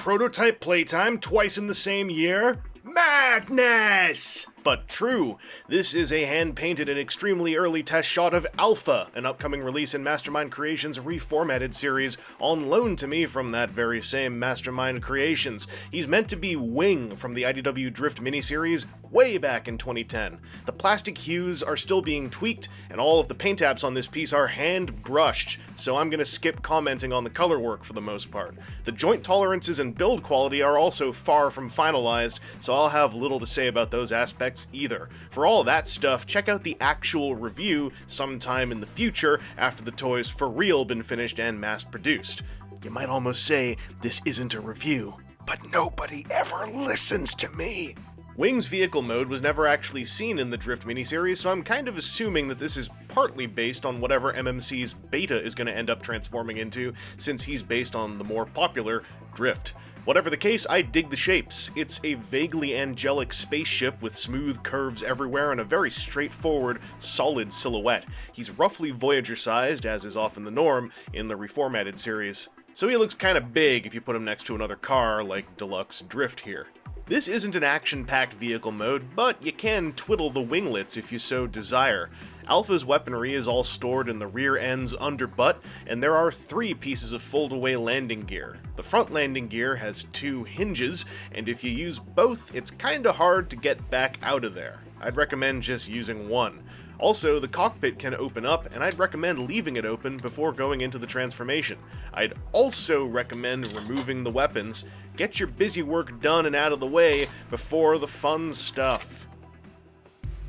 prototype Playtime twice in the same year? Madness! But true, this is a hand-painted and extremely early test shot of Alpha, an upcoming release in Mastermind Creations' Reformatted series, on loan to me from that very same Mastermind Creations. He's meant to be Wing from the IDW Drift miniseries way back in 2010. The plastic hues are still being tweaked, and all of the paint apps on this piece are hand-brushed, so I'm gonna skip commenting on the color work for the most part. The joint tolerances and build quality are also far from finalized, so I'll have little to say about those aspects either. For all of that stuff, check out the actual review sometime in the future after the toy's for real been finished and mass-produced. You might almost say this isn't a review, but nobody ever listens to me. Wing's vehicle mode was never actually seen in the Drift miniseries, so I'm kind of assuming that this is partly based on whatever MMC's beta is going to end up transforming into, since he's based on the more popular Drift. Whatever the case, I dig the shapes. It's a vaguely angelic spaceship with smooth curves everywhere and a very straightforward, solid silhouette. He's roughly Voyager-sized, as is often the norm in the Reformatted series. So he looks kind of big if you put him next to another car like Deluxe Drift here. This isn't an action-packed vehicle mode, but you can twiddle the winglets if you so desire. Alpha's weaponry is all stored in the rear end's underbutt, and there are 3 pieces of fold-away landing gear. The front landing gear has 2 hinges, and if you use both, it's kinda hard to get back out of there. I'd recommend just using one. Also, the cockpit can open up, and I'd recommend leaving it open before going into the transformation. I'd also recommend removing the weapons. Get your busy work done and out of the way before the fun stuff.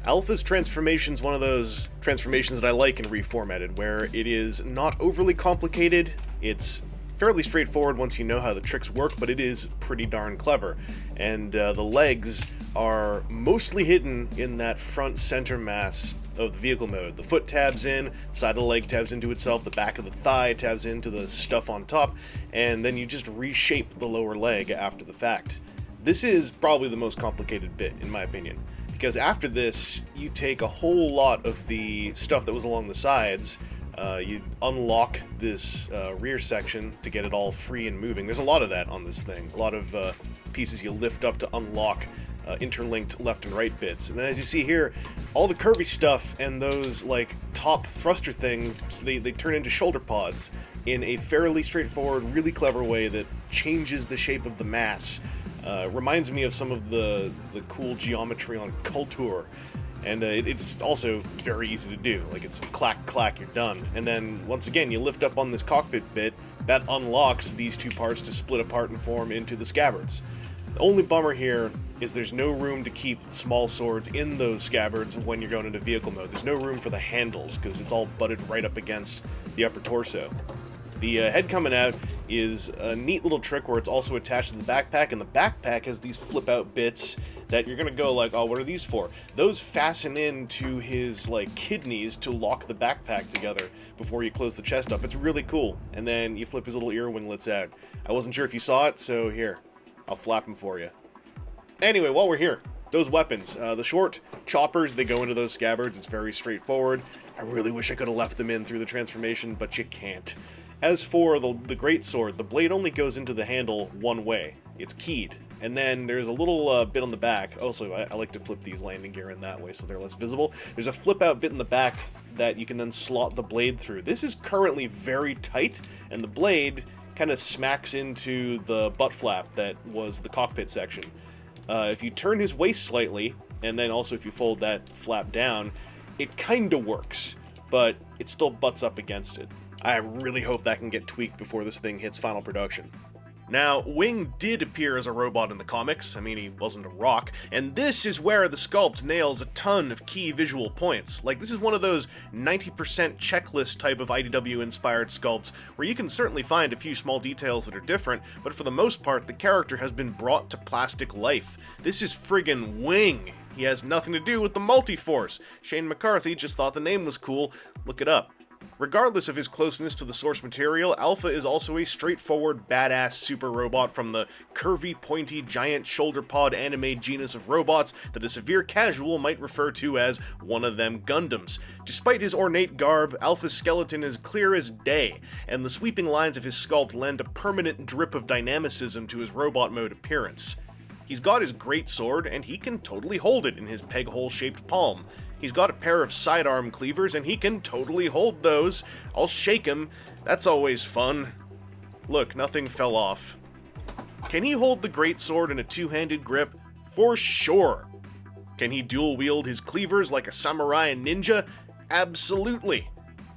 Alpha's transformation's one of those transformations that I like in Reformatted, where it is not overly complicated, it's fairly straightforward once you know how the tricks work, but it is pretty darn clever. And the legs are mostly hidden in that front center mass of the vehicle mode. The foot tabs in, side of the leg tabs into itself, the back of the thigh tabs into the stuff on top, and then you just reshape the lower leg after the fact. This is probably the most complicated bit, in my opinion, because after this, you take a whole lot of the stuff that was along the sides, you unlock this rear section to get it all free and moving. There's a lot of that on this thing, a lot of pieces you lift up to unlock interlinked left and right bits. And then as you see here, all the curvy stuff and those like top thruster things, they turn into shoulder pods in a fairly straightforward, really clever way that changes the shape of the mass. Reminds me of some of the cool geometry on Kultur. And it's also very easy to do. Like, it's clack, clack, you're done. And then, once again, you lift up on this cockpit bit, that unlocks these 2 parts to split apart and form into the scabbards. The only bummer here is there's no room to keep small swords in those scabbards when you're going into vehicle mode. There's no room for the handles, because it's all butted right up against the upper torso. The head coming out is a neat little trick where it's also attached to the backpack, and the backpack has these flip-out bits that you're gonna go like, oh, what are these for? Those fasten into his, like, kidneys to lock the backpack together before you close the chest up. It's really cool. And then you flip his little ear winglets out. I wasn't sure if you saw it, so here, I'll flap them for you. Anyway, while we're here, those weapons. The short choppers, they go into those scabbards. It's very straightforward. I really wish I could have left them in through the transformation, but you can't. As for the greatsword, the blade only goes into the handle one way. It's keyed. And then there's a little bit on the back. Also, I like to flip these landing gear in that way so they're less visible. There's a flip-out bit in the back that you can then slot the blade through. This is currently very tight, and the blade kind of smacks into the butt flap that was the cockpit section. If you turn his waist slightly, and then also if you fold that flap down, it kinda works, but it still butts up against it. I really hope that can get tweaked before this thing hits final production. Now, Wing did appear as a robot in the comics. I mean, he wasn't a rock, and this is where the sculpt nails a ton of key visual points. Like, this is one of those 90% checklist type of IDW-inspired sculpts, where you can certainly find a few small details that are different, but for the most part, the character has been brought to plastic life. This is friggin' Wing! He has nothing to do with the Multiforce. Shane McCarthy just thought the name was cool. Look it up. Regardless of his closeness to the source material, Alpha is also a straightforward, badass super robot from the curvy, pointy, giant shoulder pod anime genus of robots that a severe casual might refer to as one of them Gundams. Despite his ornate garb, Alpha's skeleton is clear as day, and the sweeping lines of his sculpt lend a permanent drip of dynamicism to his robot mode appearance. He's got his great sword, and he can totally hold it in his peg-hole-shaped palm. He's got a pair of sidearm cleavers, and he can totally hold those. I'll shake him. That's always fun. Look, nothing fell off. Can he hold the greatsword in a two-handed grip? For sure. Can he dual-wield his cleavers like a samurai and ninja? Absolutely.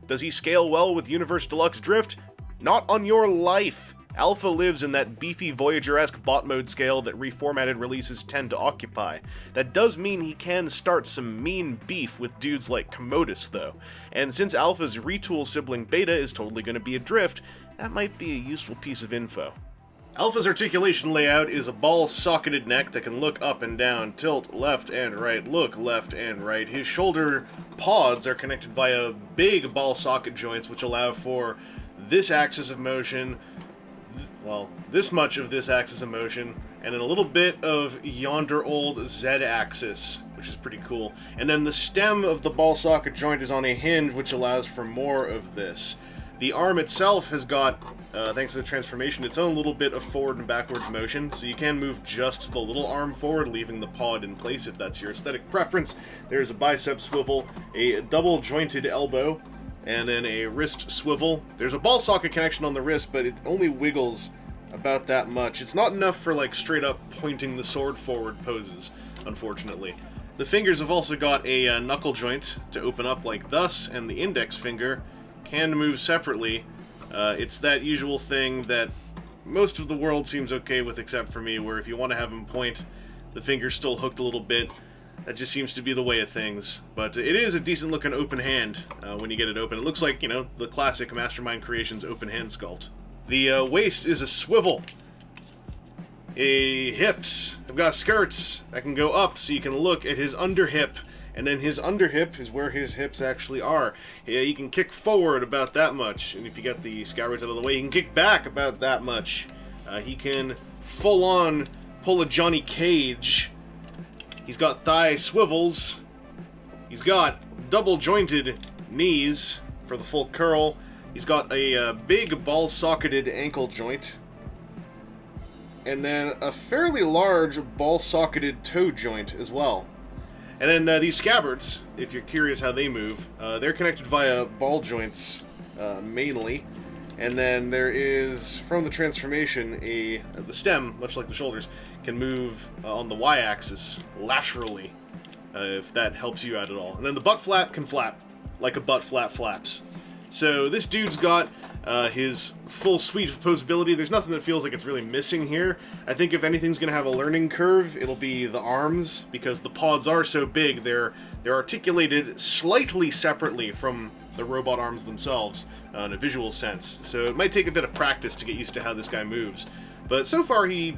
Does he scale well with Universe Deluxe Drift? Not on your life. Alpha lives in that beefy Voyager-esque bot mode scale that reformatted releases tend to occupy. That does mean he can start some mean beef with dudes like Commodus, though. And since Alpha's retool sibling Beta is totally going to be adrift, that might be a useful piece of info. Alpha's articulation layout is a ball-socketed neck that can look up and down, tilt left and right, look left and right. His shoulder pods are connected via big ball-socket joints which allow for this axis of motion, well, this much of this axis of motion, and then a little bit of yonder old Z-axis, which is pretty cool. And then the stem of the ball socket joint is on a hinge, which allows for more of this. The arm itself has got, thanks to the transformation, its own little bit of forward and backwards motion, so you can move just the little arm forward, leaving the pod in place if that's your aesthetic preference. There's a bicep swivel, a double-jointed elbow, and then a wrist swivel. There's a ball socket connection on the wrist, but it only wiggles about that much. It's not enough for, like, straight-up pointing the sword forward poses, unfortunately. The fingers have also got a knuckle joint to open up like thus, and the index finger can move separately. It's that usual thing that most of the world seems okay with except for me, where if you want to have him point, the finger's still hooked a little bit. That just seems to be the way of things. But it is a decent-looking open hand when you get it open. It looks like, you know, the classic Mastermind Creations open hand sculpt. The waist is a swivel. Hips. I've got skirts that can go up so you can look at his underhip. And then his underhip is where his hips actually are. Yeah, you can kick forward about that much. And if you get the scabbards out of the way, you can kick back about that much. He can full-on pull a Johnny Cage. He's got thigh swivels. He's got double-jointed knees for the full curl. He's got a big ball-socketed ankle joint. And then a fairly large ball-socketed toe joint as well. And then these scabbards, if you're curious how they move, they're connected via ball joints, mainly. And then there is, from the transformation, the stem, much like the shoulders, can move on the y-axis laterally, if that helps you out at all. And then the butt flap can flap, like a butt flap flaps. So this dude's got his full suite of posability. There's nothing that feels like it's really missing here. I think if anything's going to have a learning curve, it'll be the arms, because the pods are so big, they're articulated slightly separately from the robot arms themselves in a visual sense. So it might take a bit of practice to get used to how this guy moves. But so far he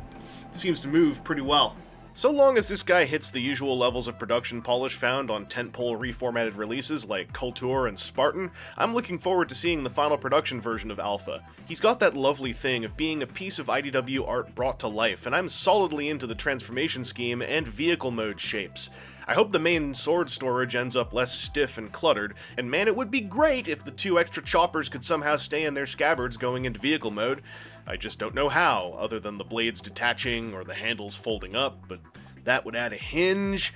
seems to move pretty well. So long as this guy hits the usual levels of production polish found on tentpole reformatted releases like Kultur and Spartan, I'm looking forward to seeing the final production version of Alpha. He's got that lovely thing of being a piece of IDW art brought to life, and I'm solidly into the transformation scheme and vehicle mode shapes. I hope the main sword storage ends up less stiff and cluttered, and man, it would be great if the 2 extra choppers could somehow stay in their scabbards going into vehicle mode. I just don't know how, other than the blades detaching or the handles folding up, but that would add a hinge.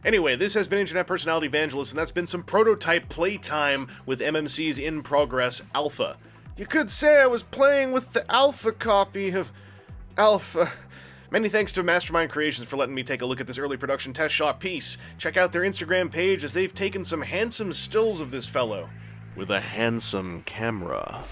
Anyway, this has been Internet Personality Evangelist, and that's been some prototype playtime with MMC's in-progress Alpha. You could say I was playing with the alpha copy of Alpha. Many thanks to Mastermind Creations for letting me take a look at this early production test shot piece. Check out their Instagram page as they've taken some handsome stills of this fellow with a handsome camera.